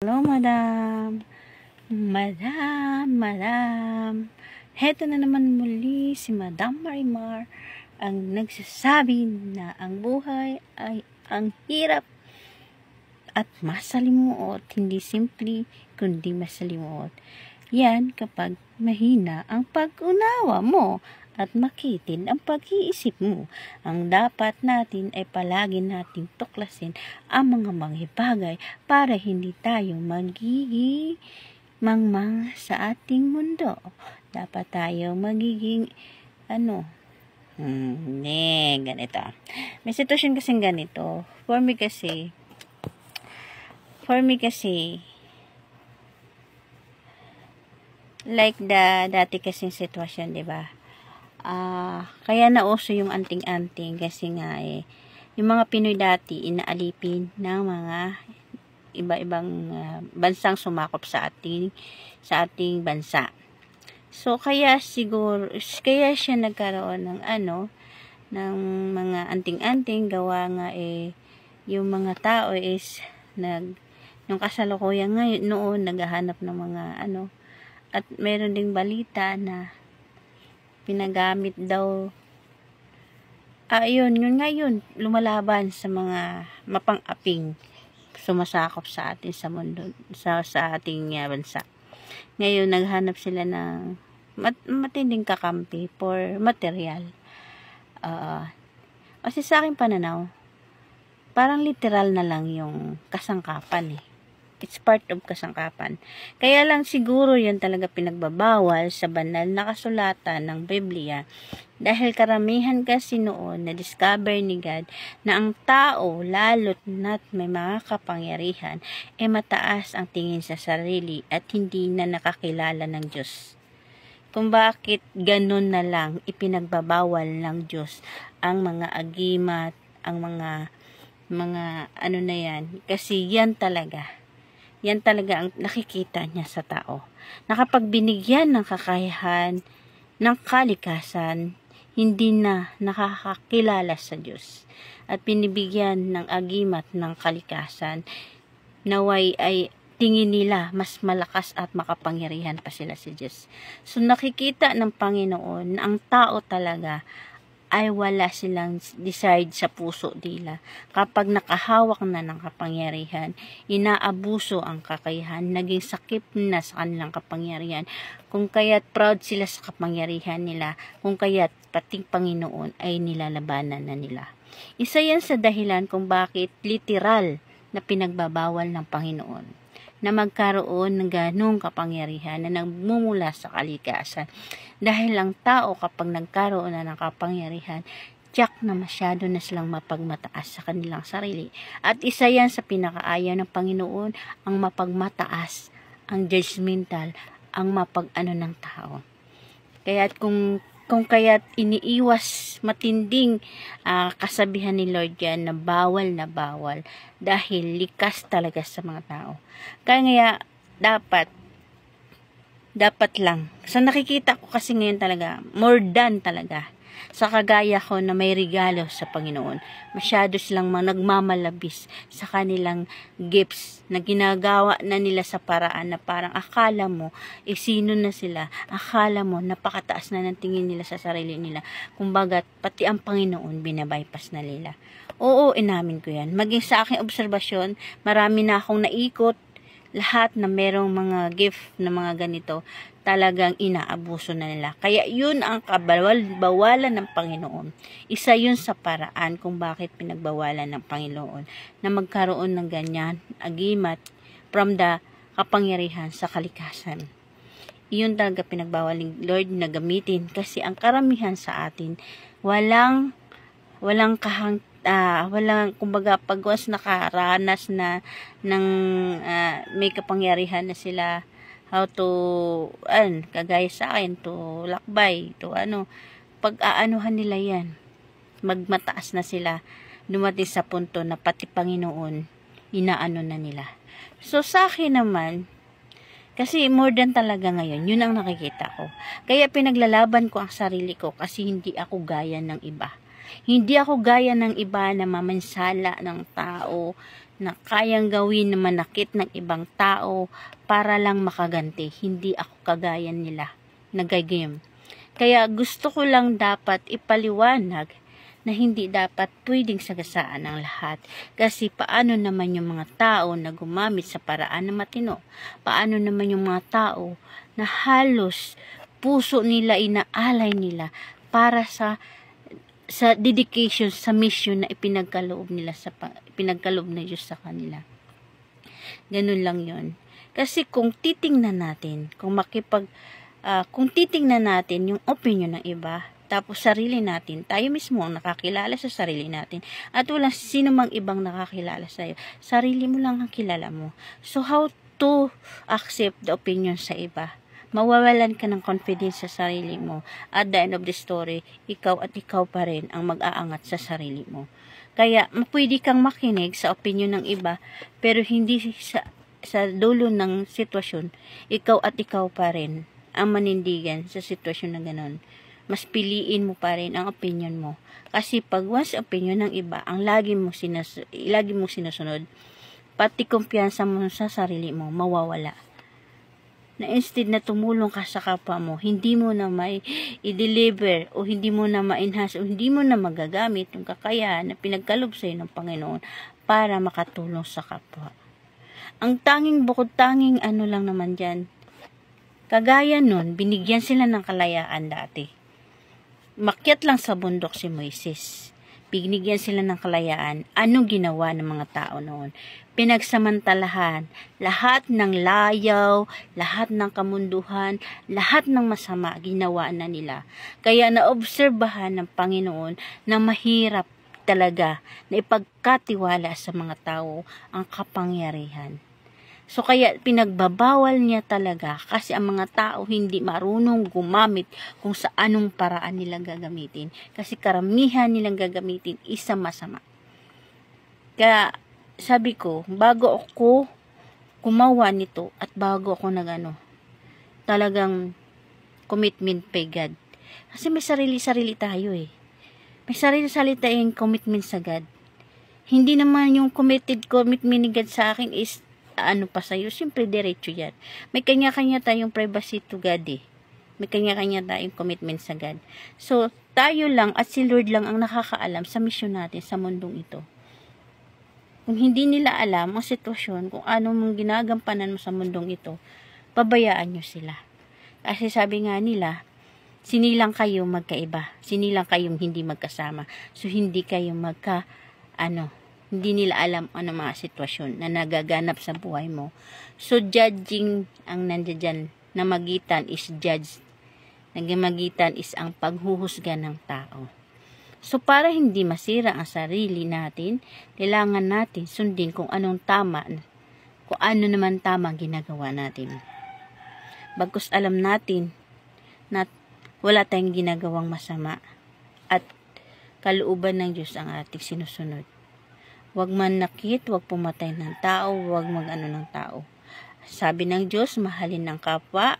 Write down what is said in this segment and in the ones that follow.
Hello, madam. Madam. Heto na naman muli si Madam Marimar ang nagsasabi na ang buhay ay ang hirap at masalimuot, hindi simple kundi masalimuot. Yan kapag mahina ang pag-unawa mo at makitid ang pag-iisip mo. Ang dapat natin ay palagi nating tuklasin ang mga bagay para hindi tayo magiging mangmang sa ating mundo. Dapat tayo magiging ganito. May sitwasyon kasing ganito. For me kasi like dati kasing sitwasyon, 'di ba? Kaya nauso yung anting-anting kasi nga yung mga Pinoy dati inaalipin ng mga iba-ibang bansang sumakop sa ating bansa. So kaya siya nagkaroon ng ng mga anting-anting gawa nga yung mga tao is yung kasalukuyan ngayon noon naghahanap ng mga at meron ding balita na pinagamit daw yun lumalaban sa mga mapang-aping sumasakop sa atin sa mundo, sa ating bansa. Ngayon naghanap sila ng matinding kakampi for material. Kasi sa aking pananaw parang literal na lang yung kasangkapan It's part of kasangkapan. Kaya lang siguro yan talaga pinagbabawal sa banal na kasulatan ng Biblia dahil karamihan kasi noon na-discover ni God na ang tao, lalo't na't may mga kapangyarihan, mataas ang tingin sa sarili at hindi na nakakilala ng Diyos. Kung bakit ganun na lang ipinagbabawal ng Diyos ang mga agimat, ang mga na yan, kasi yan talaga ang nakikita niya sa tao. Na kapag binigyan ng kakayahan, ng kalikasan, hindi na nakakakilala sa Diyos. At binibigyan ng agimat ng kalikasan, naway ay tingin nila mas malakas at makapangyarihan pa sila sa Diyos. So nakikita ng Panginoon na ang tao talaga ay wala silang decide sa puso nila. Kapag nakahawak na ng kapangyarihan, inaabuso ang kakayahan, naging sakip na sa kanilang kapangyarihan. Kung kaya't proud sila sa kapangyarihan nila, kung kaya't pating Panginoon ay nilalabanan na nila. Isa yan sa dahilan kung bakit literal na pinagbabawal ng Panginoon na magkaroon ng ganong kapangyarihan na nagmumula sa kalikasan. Dahil ang tao kapag nagkaroon na ng kapangyarihan, tiyak na masyado na silang mapagmataas sa kanilang sarili. At isa yan sa pinakaayaw ng Panginoon, ang mapagmataas, ang judgmental, ang mapag-ano ng tao. Kaya kung kaya't iniiwas matinding kasabihan ni Lord yan na bawal dahil likas talaga sa mga tao. Kaya dapat lang. Sa nakikita ko kasi ngayon talaga, more than talaga. Sa kagaya ko na may regalo sa Panginoon, masyado silang nagmamalabis sa kanilang gifts na ginagawa na nila sa paraan na parang akala mo, sino na sila, akala mo, napakataas na ng tingin nila sa sarili nila. Kumbaga, pati ang Panginoon, binabypass na nila. Oo, inamin ko yan. Maging sa aking obserbasyon, marami na akong naikot, lahat na merong mga gift na mga ganito, talagang inaabuso na nila. Kaya yun ang bawalan ng Panginoon. Isa yun sa paraan kung bakit pinagbawalan ng Panginoon na magkaroon ng ganyan agimat from the kapangyarihan sa kalikasan. Iyon talaga pinagbawal ng Lord na gamitin kasi ang karamihan sa atin walang kumbaga pag once nakaranas na ng may kapangyarihan na sila how to kagaya sa akin to lakbay to pag aanuhan nila yan magmataas na sila, dumating sa punto na pati Panginoon inaano na nila. So sa akin naman kasi more than talaga ngayon, yun ang nakikita ko. Kaya pinaglalaban ko ang sarili ko kasi hindi ako gaya ng iba. Hindi ako gaya ng iba na mamansala ng tao, na kayang gawin na manakit ng ibang tao para lang makaganti. Hindi ako kagaya nila na gagawin. Kaya gusto ko lang dapat ipaliwanag na hindi dapat pwedeng sagasaan ang lahat. Kasi paano naman yung mga tao na gumamit sa paraan na matino? Paano naman yung mga tao na halos puso nila, inaalay nila para sa dedication, sa mission na ipinagkaloob ng Diyos sa kanila. Ganun lang yon. Kasi kung titingnan natin, kung titingnan natin yung opinion ng iba, tapos sarili natin, tayo mismo ang nakakilala sa sarili natin, at walang sino mang ibang nakakilala sa'yo, sarili mo lang ang kilala mo. So how to accept the opinion sa iba? Mawawalan ka ng confidence sa sarili mo. At the end of the story, ikaw pa rin ang mag-aangat sa sarili mo. Kaya pwede kang makinig sa opinion ng iba, pero hindi sa dulo ng sitwasyon, ikaw pa rin ang manindigan sa sitwasyon na ganon. Mas piliin mo pa rin ang opinion mo. Kasi pag once opinion ng iba, ang lagi mo sinusunod, pati kumpiyansa mo sa sarili mo, mawawala. Na instead na tumulong ka sa kapwa mo, hindi mo na may i-deliver o hindi mo na ma-enhance o hindi mo na magagamit yung kakayahan na pinagkaloob sa'yo ng Panginoon para makatulong sa kapwa. Ang bukod tanging ano lang naman dyan, kagaya nun, binigyan sila ng kalayaan dati. Makyat lang sa bundok si Moises. Binigyan sila ng kalayaan. Anong ginawa ng mga tao noon? Pinagsamantalahan lahat ng layaw, lahat ng kamunduhan, lahat ng masama ginawa na nila. Kaya naobserbahan ng Panginoon na mahirap talaga na ipagkatiwala sa mga tao ang kapangyarihan. So kaya pinagbabawal niya talaga kasi ang mga tao hindi marunong gumamit kung sa anong paraan nilang gagamitin. Kasi karamihan nilang gagamitin isa masama. Kaya sabi ko, bago ako gumawa nito at bago ako talagang commitment kay God. Kasi may sarili-sarili tayo eh. May sarili-sarili tayong commitment sa God. Hindi naman yung commitment ni God sa akin is pa sa'yo, siyempre diretso yan. May kanya-kanya tayong privacy to God eh. May kanya-kanya tayong commitment sa God. So, tayo lang at si Lord lang ang nakakaalam sa mission natin sa mundong ito. Kung hindi nila alam ang sitwasyon, kung ano mong ginagampanan mo sa mundong ito, pabayaan nyo sila. Kasi sabi nga nila, sinilang kayo magkaiba. Sinilang kayong hindi magkasama. So, hindi kayo hindi nila alam ano mga sitwasyon na nagaganap sa buhay mo. So, judging ang nandiyan na magitan is judge. Nagamagitan is ang paghuhusga ng tao. So, para hindi masira ang sarili natin, kailangan natin sundin kung anong tama, kung ano naman tama ginagawa natin. Bagkus alam natin na wala tayong ginagawang masama at kalooban ng Diyos ang ating sinusunod. Huwag manakit, huwag pumatay ng tao, huwag mag-ano ng tao. Sabi ng Diyos, mahalin ng kapwa,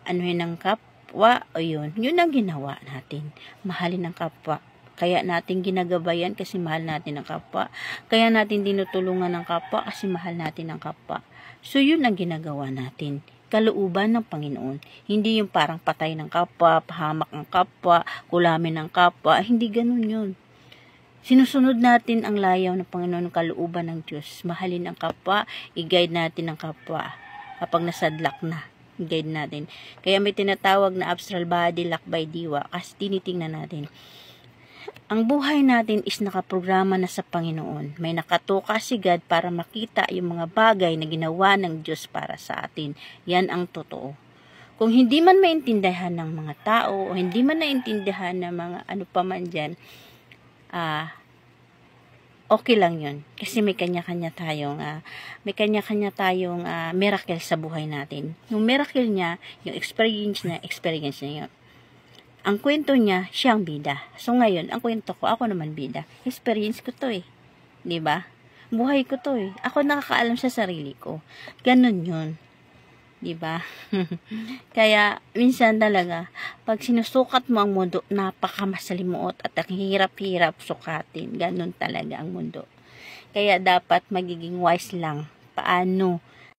anuhin ng kapwa, o yun ang ginawa natin. Mahalin ng kapwa. Kaya natin ginagabayan kasi mahal natin ang kapwa. Kaya natin dinutulungan ng kapwa kasi mahal natin ang kapwa. So, yun ang ginagawa natin. Kalooban ng Panginoon. Hindi yung parang patay ng kapwa, pahamak ng kapwa, kulamin ng kapwa. Hindi ganun yun. Sinusunod natin ang layaw ng Panginoon, ng kalooban ng Diyos. Mahalin ang kapwa, i-guide natin ang kapwa. Kapag nasadlak na, i-guide natin. Kaya may tinatawag na astral body, lakbay diwa. Kasi tinitingnan natin. Ang buhay natin is nakaprograma na sa Panginoon. May nakatuka si God para makita yung mga bagay na ginawa ng Diyos para sa atin. Yan ang totoo. Kung hindi man maintindihan ng mga tao, o hindi man naintindihan ng mga ano pa man dyan, okay lang yun. Kasi may kanya-kanya tayong miracle sa buhay natin. Yung miracle niya, yung experience niya yun. Ang kwento niya, siyang bida. So ngayon, ang kwento ko, ako naman bida. Experience ko to eh. 'Di ba? Buhay ko to eh. Ako nakakaalam sa sarili ko. Ganun yun. 'Di ba? Kaya minsan talaga pag sinusukat mo ang mundo, napakamasalimuot at ang hirap-hirap sukatin. Ganun talaga ang mundo. Kaya dapat magiging wise lang paano